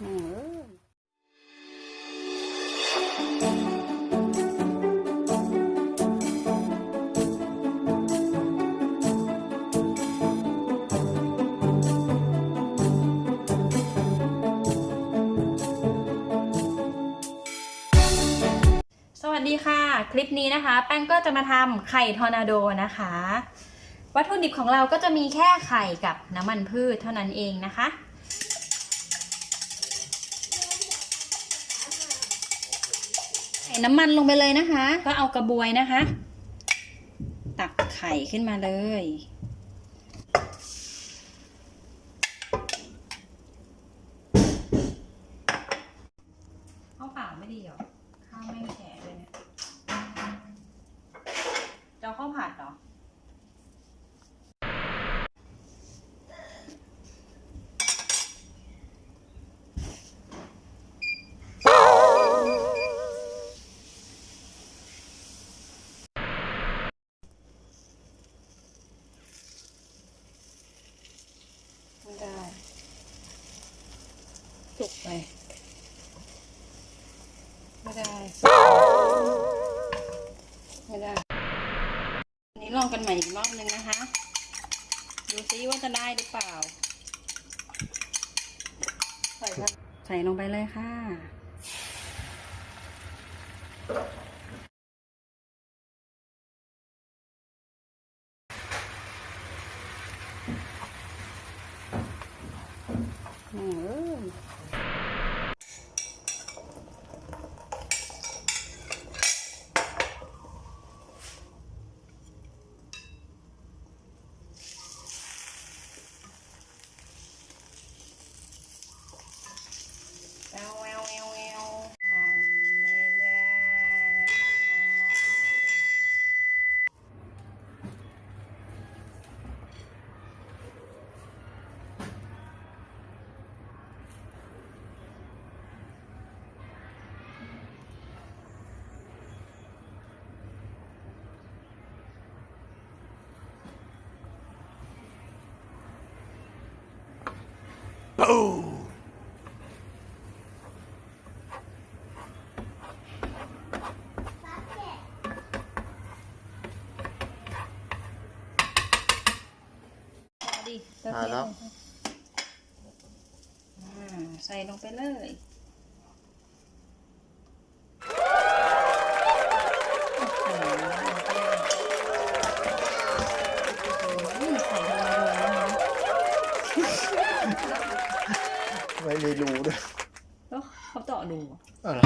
สวัสดีค่ะคลิปนี้นะคะแป้งก็จะมาทำไข่ทอร์นาโดนะคะวัตถุดิบของเราก็จะมีแค่ไข่กับน้ำมันพืชเท่านั้นเองนะคะใส่น้ำมันลงไปเลยนะคะก็เอากระบวยนะคะตักไข่ขึ้นมาเลยข้าวเปล่าไม่ดีหรอข้าวไม่แข็งเลยเนี่ยจะเอาข้าวผัดเหรอไม่ได้จุกไปไม่ได้ไม่ได้อันนี้ลองกันใหม่อีกรอบนึงนะคะดูซิว่าจะได้หรือเปล่าใส่ลงไปเลยค่ะแล้วใส่ลงไปเลยไม่มีรูด้วย เขาเจาะรู อะไร